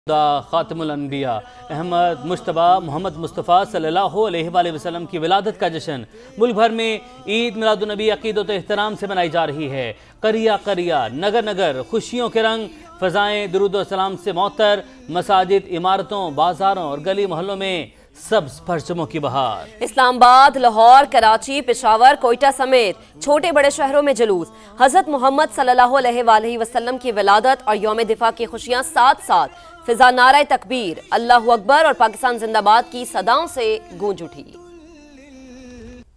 खातिमुल अनबिया अहमद मुश्तबा मोहम्मद मुस्तफ़ा सल्लल्लाहु अलैहि वसल्लम की विलादत का जश्न मुल्क भर में ईद मिलादुन नबी अक़ीदत व एहतराम से मनाई जा रही है। करिया करिया नगर नगर खुशियों के रंग, फ़ज़ाएँ दुरूद व सलाम से मौतर, मसाजिद, इमारतों, बाज़ारों और गली मोहल्लों में सब्ज़ परचमों की बहार। इस्लामाबाद, लाहौर, कराची, पेशावर, कोयटा समेत छोटे बड़े शहरों में जुलूस। हज़रत मोहम्मद सल्लल्लाहु अलैहि वसल्लम की विलादत और यौम दिफा की खुशियां साथ साथ फिजा नारा तकबीर, अल्लाहु अकबर और पाकिस्तान जिंदाबाद की सदाओं से गूंज उठी।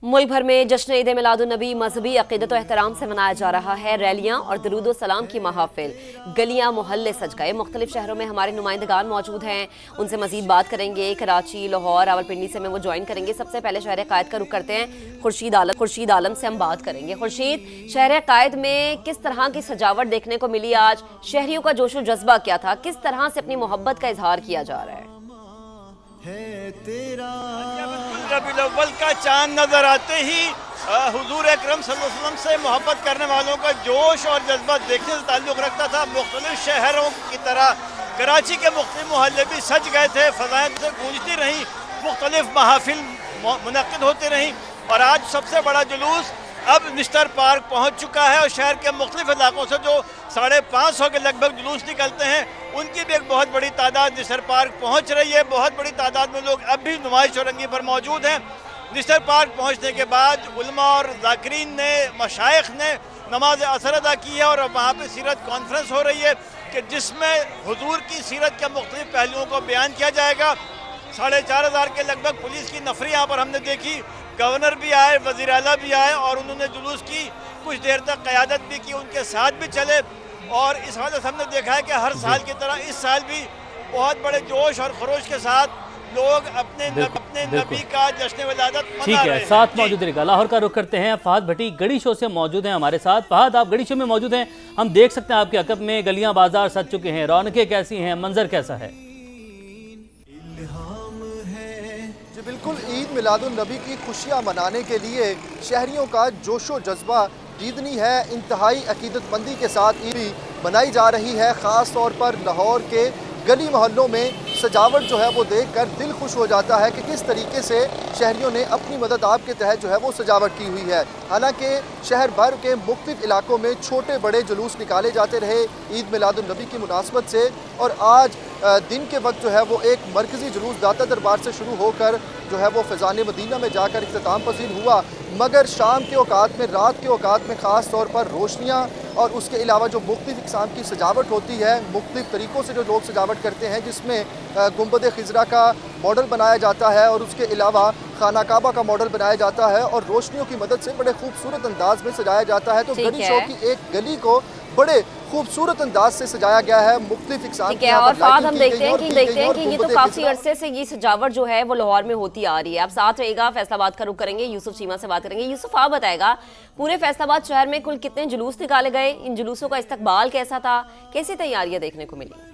मुल्क भर में जश्न ईद मिलादुन नबी मजहबी अक़ीदत व एहतराम से मनाया जा रहा है। रैलियां और दरूद व सलाम की महाफिल, गलियां मोहल्ले सज गए। मुख्तलिफ शहरों में हमारे नुमाइंदगान मौजूद हैं, उनसे मजीद बात करेंगे। कराची, लाहौर, रावलपिंडी से में वो ज्वाइन करेंगे। सबसे पहले शहर कायद का रुख करते हैं। खुर्शीद आलम से हम बात करेंगे। खुर्शीद, शहर कायद में किस तरह की सजावट देखने को मिली आज? शहरियों का जोशो जज्बा क्या था? किस तरह से अपनी मोहब्बत का इजहार किया जा रहा है? रबीउल अव्वल का चांद नजर आते ही हुजूर अकरम सल्लल्लाहु अलैहि वसल्लम से मोहब्बत करने वालों का जोश और जज्बा देखने से ताल्लुक़ रखता था। मुख्तलिफ शहरों की तरह कराची के मुख्तलिफ मोहल्ले भी सज गए थे, फ़ज़ाएँ से गूंजती रहीं, मुख्तलिफ महाफिल मुनक़्क़िद होती रहीं और आज सबसे बड़ा जुलूस अब निश्तर पार्क पहुंच चुका है और शहर के मुख्तलिफ इलाकों से जो 550 के लगभग जुलूस निकलते हैं उनकी भी एक बहुत बड़ी तादाद निश्तर पार्क पहुंच रही है। बहुत बड़ी तादाद में लोग अब भी नुमाइश चौरंगी पर मौजूद हैं। निश्तर पार्क पहुंचने के बाद उलमा और ज़ाकिरीन ने, मशाइख ने नमाज असर अदा की है और अब वहाँ पर सीरत कॉन्फ्रेंस हो रही है कि जिसमें हुजूर की सीरत के मुख्तलिफ पहलुओं को बयान किया जाएगा। 4500 के लगभग पुलिस की नफरी यहाँ पर हमने देखी। गवर्नर भी आए, वज़ीर आला भी आए और उन्होंने जुलूस की कुछ देर तक क़यादत भी की, उनके साथ भी चले। और इस वजह से हमने देखा है कि हर साल की तरह इस साल भी बहुत बड़े जोश और खरोश के साथ लोग अपने नबी का जश्न विलादत मना रहे हैं। साथ मौजूद रहेगा। लाहौर का रुख करते हैं। फहद भट्टी गड़ी शो से मौजूद हैं हमारे साथ। फहद, आप गड़ी शो में मौजूद हैं, हम देख सकते हैं आपके अकब में गलियां बाजार सज चुके हैं। रौनकें कैसी हैं, मंजर कैसा है? बिल्कुल, ईद मिलादुन नबी की खुशियां मनाने के लिए शहरियों का जोशो जज्बा ईदनी है। इंतहाई अकीदतमंदी के साथ ईद भी मनाई जा रही है। ख़ास तौर पर लाहौर के गली मोहल्लों में सजावट जो है वो देखकर दिल खुश हो जाता है कि किस तरीके से शहरियों ने अपनी मदद आप के तहत जो है वो सजावट की हुई है। हालांकि शहर भर के मुख्तलिफ इलाकों में छोटे बड़े जुलूस निकाले जाते रहे ईद मिलादुन नबी की मुनासबत से और आज दिन के वक्त जो है वो एक मरकज़ी जुलूस दाता दरबार से शुरू होकर जो है वो फ़ैज़ान मदीना में जाकर इख्तिताम पसीर हुआ। मगर शाम के औकात में, रात के औकात में ख़ास तौर पर रोशनियाँ और उसके अलावा जो मुख्तलिफ़ किस्म की सजावट होती है, मुख्तलिफ़ तरीक़ों से जो लोग सजावट करते हैं, जिसमें गुंबद खिज़रा का मॉडल बनाया जाता है और उसके अलावा खाना काबा का मॉडल बनाया जाता है और रोशनियों की मदद से बड़े खूबसूरत अंदाज में सजाया जाता है। तो गली शो की एक गली को बड़े खूबसूरत अंदाज से सजाया गया है। मुख्तलिफ और फाद हम देखते हैं कि ये तो काफी अरसे से ये सजावट जो है वो लाहौर में होती आ रही है। अब साथ रहेगा, फैसलाबाद का रुख करेंगे, यूसुफ चीमा से बात करेंगे। यूसुफ, आप बताएगा पूरे फैसलाबाद शहर में कुल कितने जुलूस निकाले गए? इन जुलूसों का इस्तकबाल कैसा था? कैसी तैयारियां देखने को मिली?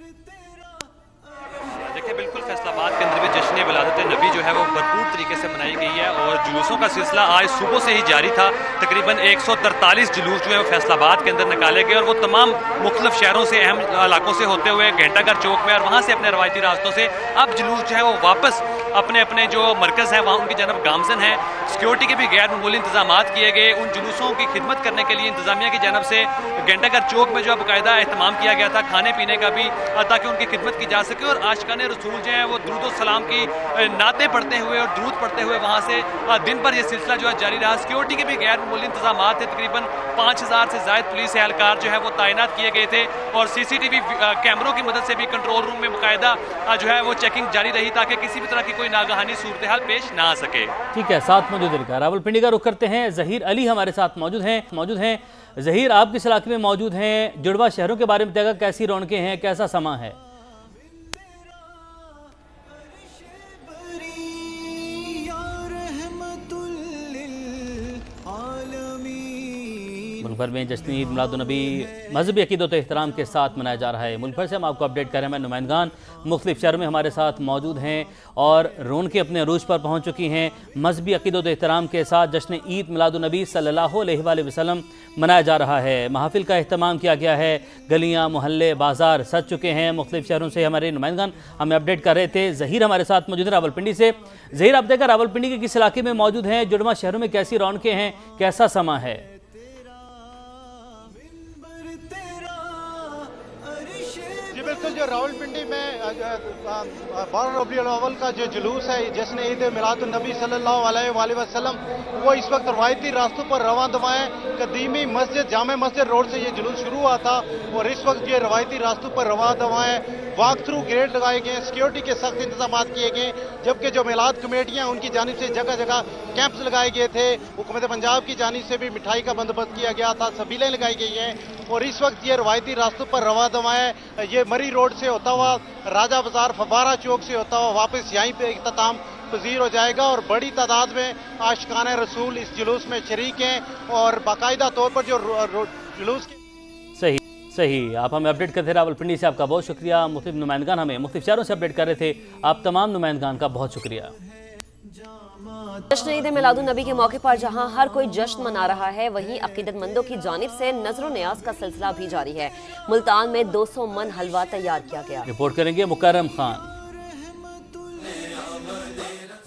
देखिए, बिल्कुल फैसलाबाद के अंदर भी जश्न विलादत नबी जो है वो भरपूर तरीके से मनाई गई है और जुलूसों का सिलसिला आज सुबह से ही जारी था। तकरीबन 143 जुलूस जो है वो फैसलाबाद के अंदर निकाले गए और वो तमाम मुख्तलिफ शहरों से, अहम इलाकों से होते हुए घंटाघर चौक में और वहाँ से अपने रवायती रास्तों से अब जुलूस जो है वो वापस अपने अपने जो मरकज़ है वहाँ उनकी जानब गामजन है। सिक्योरिटी के भी गैर मामूली इंतजाम किए गए। उन जुलूसों की खिदमत करने के लिए इंतजामिया की जानब से घंटाघर चौक में जो है बाकायदा एहतमाम किया गया था खाने पीने का भी, ताकि उनकी खिदमत की जा सके। और आशिकाने रसूल जो है वो दुरूद सलाम की नाते पढ़ते हुए और दुरूद पढ़ते हुए वहाँ से दिन भर ये सिलसिला जो है जारी रहा। सिक्योरिटी के भी गैर मामूली इंतजाम थे। तकरीबन 5000 से ज़ायद पुलिस एहलकार जो है वो तैनात किए गए थे और CCTV कैमरों की मदद से भी कंट्रोल रूम में बाकायदा जो है वो चेकिंग जारी रही ताकि किसी भी तरह की कोई नागहानी सूरत हाल पेश ना आ सके। ठीक है, साथ मौजूद रहेगा। रावलपिंडी का रुख करते हैं। ज़हीर अली हमारे साथ मौजूद हैं। ज़हीर, आप किस इलाके में मौजूद हैं? जुड़वा शहरों के बारे में बताएगा, कैसी रौनकें हैं, कैसा समा है? मुल्क भर में जश्न ईद मिलादुन्नबी मजहबी अकीदत एहतराम के साथ मनाया जा रहा है। मुल्क भर से हम आपको अपडेट कर रहे हैं। नुमाइंदगान मुख्तलिफ शहरों में हमारे साथ मौजूद हैं और रौनकें अपने अरूज पर पहुँच चुकी हैं। मजहबी अकीदत एहतराम के साथ जश्न ईद मिलादुन्नबी सल्लल्लाहु अलैहि वसल्लम मनाया जा रहा है। महफिल का अहतमाम किया गया है। गलियाँ मोहल्ले बाजार सज चुके हैं। मुख्तलिफ शहरों से हमारे नुमाइंदगान हमें अपडेट कर रहे थे। ज़हीर हमारे साथ मौजूद है रावलपिंडी से। ज़हीर, आप देखकर रावलपिंडी के किस इलाके में मौजूद हैं? जुड़वा शहरों में कैसी रौनकें हैं, कैसा समा है? जी बिल्कुल, जो रावलपिंडी में 12 रबीउल अव्वल का जो जुलूस है जश्न ईद मिलादुन्नबी सल्लल्लाहु अलैहि वसल्लम, वो इस वक्त रवायती रास्तों पर रवां दवा है। कदीमी मस्जिद जामे मस्जिद रोड से ये जुलूस शुरू हुआ था और इस वक्त ये रवायती रास्तों पर रवां दवा है। वॉक थ्रू गेट लगाए गए, सिक्योरिटी के सख्त इंतजाम किए गए, जबकि जो मिलाद कमेटियां उनकी जानिब से जगह जगह कैंप्स लगाए गए थे। हुकूमत पंजाब की जानिब से भी मिठाई का बंदोबस्त किया गया था, सबीलें लगाई गई हैं और इस वक्त ये रवायती रास्तों पर रवां दवा है। ये मरी रोड से होता हुआ, राजा बाजार, फव्वारा चौक से होता हुआ वापस यहीं पे इख्तिताम पजीर हो जाएगा और बड़ी तादाद में आशिकाने रसूल इस जुलूस में शरीक हैं और बाकायदा तौर पर जो जुलूस सही आप हमें अपडेट करते थे। रावलपिंडी से आपका बहुत शुक्रिया। मुख्तलिफ नुमाइंदगान हमें मुख्तलिफ शहरों से अपडेट कर रहे थे। आप तमाम नुमाइंदगान का बहुत शुक्रिया। जश्न ईद मिलादुन्नबी के मौके पर जहां हर कोई जश्न मना रहा है, वहीं अकीदतमंदों की जानिब से नजर न्याज का सिलसिला भी जारी है। मुल्तान में 200 मन हलवा तैयार किया गया। रिपोर्ट करेंगे मुकर्रम खान।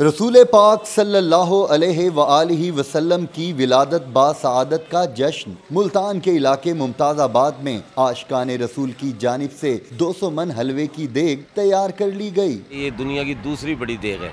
रसूल पाक सल्लल्लाहु अलैहि वसल्लम की विलादत बासआदत का जश्न मुल्तान के इलाके मुमताज़ाबाद में आशिकान रसूल की जानिब से 200 मन हलवे की देग तैयार कर ली गई। ये दुनिया की दूसरी बड़ी देग है।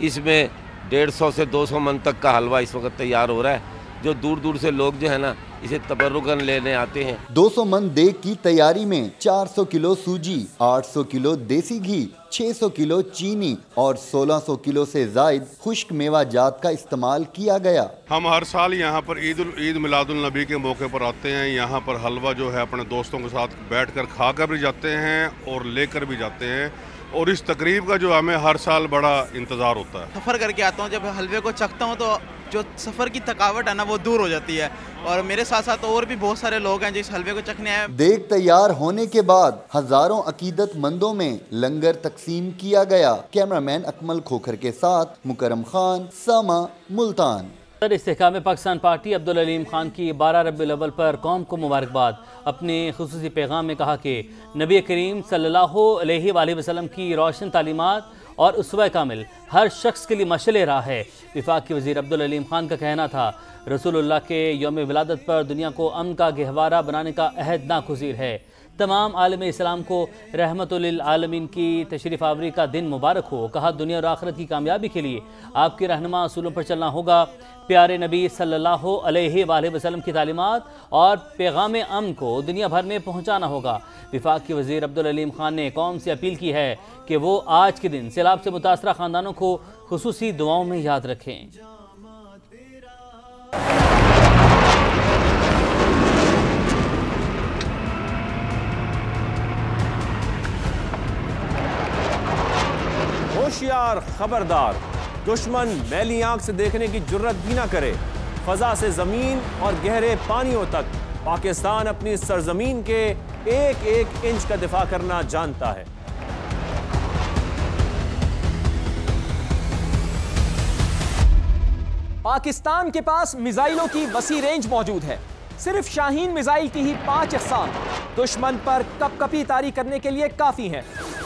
इसमें 150 से 200 मन तक का हलवा इस वक्त तैयार हो रहा है। जो दूर दूर से लोग जो है ना इसे तबर्रुकन लेने आते हैं। 200 मन देग की तैयारी में 400 किलो सूजी, 800 किलो देसी घी, 600 किलो चीनी और 1600 किलो से जायद खुश्क मेवा जात का इस्तेमाल किया गया। हम हर साल यहाँ पर ईद मिलादुन्नबी के मौके पर आते हैं। यहाँ पर हलवा जो है अपने दोस्तों के साथ बैठकर खाकर भी जाते हैं और लेकर भी जाते हैं और इस तकरीब का जो हमें हर साल बड़ा इंतज़ार होता है। सफ़र करके आता हूँ, जब हलवे को चखता हूँ तो जो सफ़र की थकावट है ना वो दूर हो जाती है और मेरे साथ साथ और भी बहुत सारे लोग हैं जो इस हलवे को चखने आए। देग तैयार होने के बाद हजारों अकीदतमंदों में लंगर तकसीम किया गया। कैमरामैन अकमल खोखर के साथ मुकर्रम खान, समा, मुल्तान। इस्तेहकाम पाकिस्तान पार्टी अब्दुल अलीम खान की 12 रबीउल अव्वल पर कौम को मुबारकबाद। अपने खुसूसी पैगाम में कहा कि नबी करीम सल्लल्लाहु अलैहि वसल्लम की रोशन तालीमात और उसवा कामिल हर शख्स के लिए मशअल राह है। विफाक के वज़ीर अब्दुल अलीम खान का कहना था, रसूलुल्लाह के यौम विलादत पर दुनिया को अमन का गहवारा बनाने का अहद नागुज़ीर है। तमाम आलम इस्लाम को रहमतुल आलमीन की तशरीफ़ आवरी का दिन मुबारक हो। कहा, दुनिया और आखिरत की कामयाबी के लिए आपके रहनुमा असूलों पर चलना होगा। प्यारे नबी सल्लल्लाहु अलैहि वसल्लम की तालीमात और पैगाम अमन को दुनिया भर में पहुँचाना होगा। विफाक के वज़ीर अब्दुल अलीम खान ने कौम से अपील की है कि वो आज के दिन सैलाब से मुतासरा ख़ानदानों को खुसूसी दुआओं में याद रखें। होशियार, खबरदार, दुश्मन मैली आंख से देखने की जुर्रत भी ना करे। फजा से जमीन और गहरे पानियों तक पाकिस्तान अपनी सरजमीन के एक एक इंच का दिफा करना जानता है। पाकिस्तान के पास मिसाइलों की वसी रेंज मौजूद है। सिर्फ शाहीन मिसाइल की ही 5 अक़साम दुश्मन पर कपकपी तारी करने के लिए काफी हैं।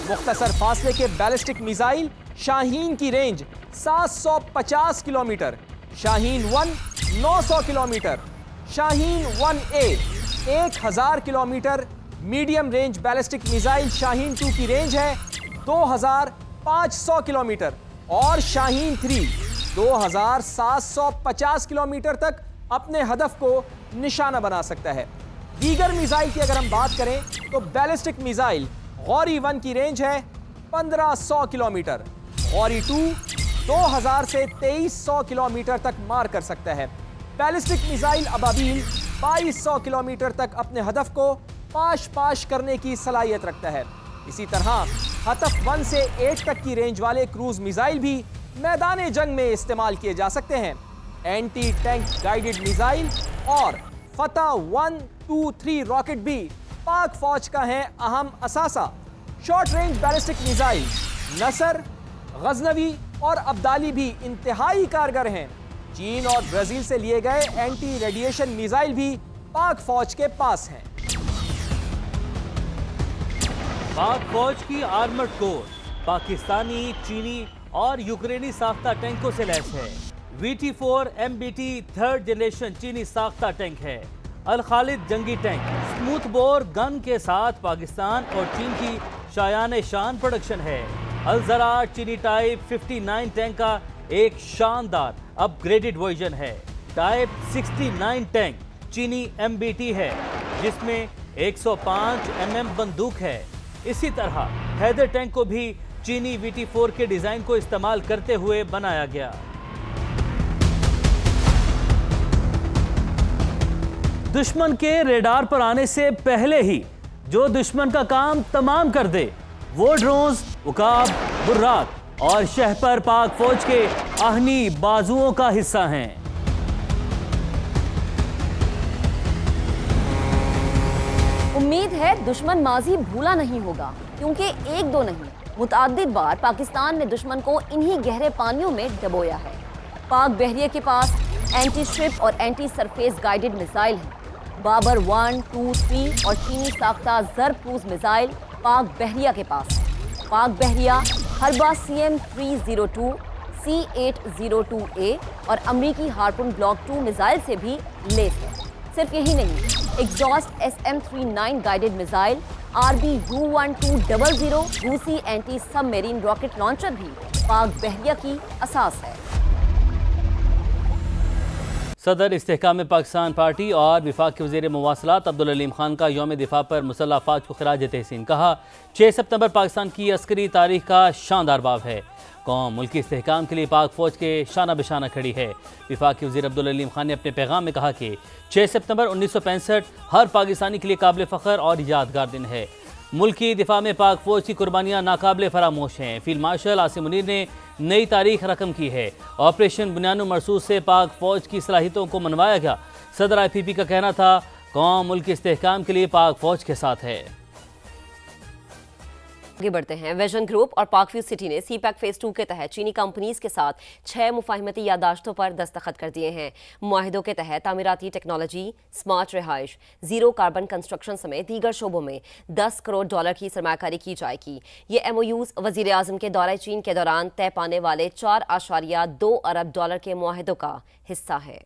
मुख्तसर फासले के बैलिस्टिक मिसाइल शाहीन की range 750 kilometre, Shaheen 1 900 kilometre, Shaheen 1A 1000 kilometre. Medium range ballistic missile Shaheen 2 की रेंज है 2500 किलोमीटर और शाहीन 3 2750 किलोमीटर तक अपने हदफ को निशाना बना सकता है। दीगर मिसाइल की अगर हम बात करें तो बैलिस्टिक मिसाइल गौरी 1 की रेंज है 1500 किलोमीटर, गौरी 2 2000 से 2300 किलोमीटर तक मार कर सकता है। बैलिस्टिक मिसाइल अबाबील 2200 किलोमीटर तक अपने हदफ को पाश करने की सलाहियत रखता है। इसी तरह हतफ 1 से 8 तक की रेंज वाले क्रूज मिसाइल भी मैदान जंग में इस्तेमाल किए जा सकते हैं। एंटी टैंक गाइडेड मिसाइल और फतह 1, 2, 3 रॉकेट भी पाक फौज का है अहम असासा। शॉर्ट रेंज बैलिस्टिक मिसाइल नसर, गजनवी और अब्दाली भी इंतहाई कारगर हैं। चीन और ब्राजील से लिए गए एंटी रेडिएशन मिसाइल भी पाक फौज के पास हैं। पाक फौज की आर्मर्ड कोर पाकिस्तानी, चीनी और यूक्रेनी साख्ता टैंकों से लैस है। VT4 MBT 3rd जनरेशन चीनी साख्ता टैंक है। अल खालिद जंगी टैंक स्मूथ बोर गन के साथ पाकिस्तान और चीन की शायान शान प्रोडक्शन है। अल जरा चीनी टाइप 59 टैंक का एक शानदार अपग्रेडेड वर्जन है। टाइप 69 टैंक चीनी MBT है जिसमें 105 mm बंदूक है। इसी तरह हैदर टैंक को भी चीनी VT4 के डिजाइन को इस्तेमाल करते हुए बनाया गया। दुश्मन के रेडार पर आने से पहले ही जो दुश्मन का काम तमाम कर दे वो ड्रोन्स उकाब, बुर्राक और शहपर पाक फौज के आहनी बाजुओं का हिस्सा हैं। उम्मीद है दुश्मन माजी भूला नहीं होगा, क्योंकि एक दो नहीं मुतअद्दिद बार पाकिस्तान ने दुश्मन को इन्हीं गहरे पानियों में डबोया है। पाक बहरिया के पास एंटी शिप और एंटी सरफेस गाइडेड मिसाइल है। बाबर 1, 2, 3 और चीनी साख्ता ज़र्ब क्रूज मिसाइल पाक बहरिया के पास। पाक बहरिया हरबा CM 302, C802A और अमरीकी हार्पून ब्लॉक 2 मिसाइल से भी लेस है। सिर्फ यही नहीं, exhaust SM39 guided missile, RBU-1200 रूसी एंटी सबमरीन रॉकेट लॉन्चर भी पाक बहरिया की असास है। सदर इस्तेहकाम पाकिस्तान पार्टी और विफाक के वज़ीर मवासलात अब्दुल अलीम खान का यौम दिफा पर मुसल्लह अफ़वाज को खिराज तहसीन। कहा 6 सितंबर पाकिस्तान की अस्करी तारीख का शानदार बाब है। कौम मुल्की इस्तेहकाम के लिए पाक फौज के शाना बिशाना खड़ी है। विफाक के वज़ीर अब्दुल अलीम खान ने अपने पैगाम में कहा कि 6 सितंबर 1965 हर पाकिस्तानी के लिए काबिल फ़ख्र और यादगार दिन है। मुल्की दिफा में पाक फौज की कुर्बानियाँ नाकाबिल फरामोश हैं। फील्ड मार्शल आसिम मुनीर ने नई तारीख रकम की है। ऑपरेशन बुनियानो मरसूस से पाक फौज की सलाहियतों को मनवाया गया। सदर IPP का कहना था कौम मुल्क के इस्तेहकाम के लिए पाक फौज के साथ है। आगे बढ़ते हैं। विजन ग्रुप और पाकव्यू सिटी ने CPEC फेज 2 के तहत चीनी कंपनीज के साथ 6 मुफाहिमती यादाश्तों पर दस्तखत कर दिए हैं। मुआहिदों के तहत तामीराती टेक्नोलॉजी, स्मार्ट रिहाइश, जीरो कार्बन कंस्ट्रक्शन समेत दीगर शोबों में $10 करोड़ की सरमायाकारी की जाएगी। ये MOUs वजीर आजम के दौरे चीन के दौरान तय पाने वाले $4.2 अरब के मुआहिदों का हिस्सा है।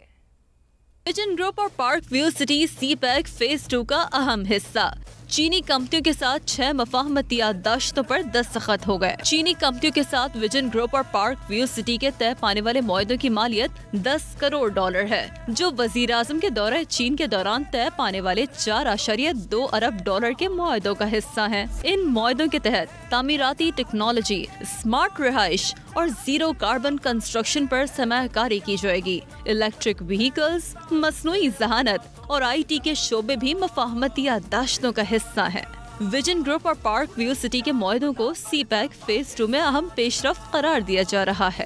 विजन ग्रुप और पार्कव्यू सिटी CPEC फेज 2 का अहम हिस्सा। चीनी कंपनियों के साथ 6 मुफाहमती यादाश्तों पर दस्तखत हो गए। चीनी कंपनियों के साथ विजन ग्रुप और पार्कव्यू सिटी के तय पाने वाले मुआहिदों की मालियत $10 करोड़ है, जो वजीर आजम के दौरे चीन के दौरान तय पाने वाले $4.2 अरब के मुआहिदों का हिस्सा है। इन मुआहिदों के तहत तामीराती टेक्नोलॉजी, स्मार्ट रिहाइश और जीरो कार्बन कंस्ट्रक्शन पर सरमायाकारी की जाएगी। इलेक्ट्रिक व्हीकल्स, मसनूई जहानत और IT के शोबे भी मुफाहमती यादाश्तों का हिस्सा है। विजन ग्रुप और पार्कव्यू सिटी के मुआहिदों को CPEC फेज 2 में अहम पेशरफ्त करार दिया जा रहा है।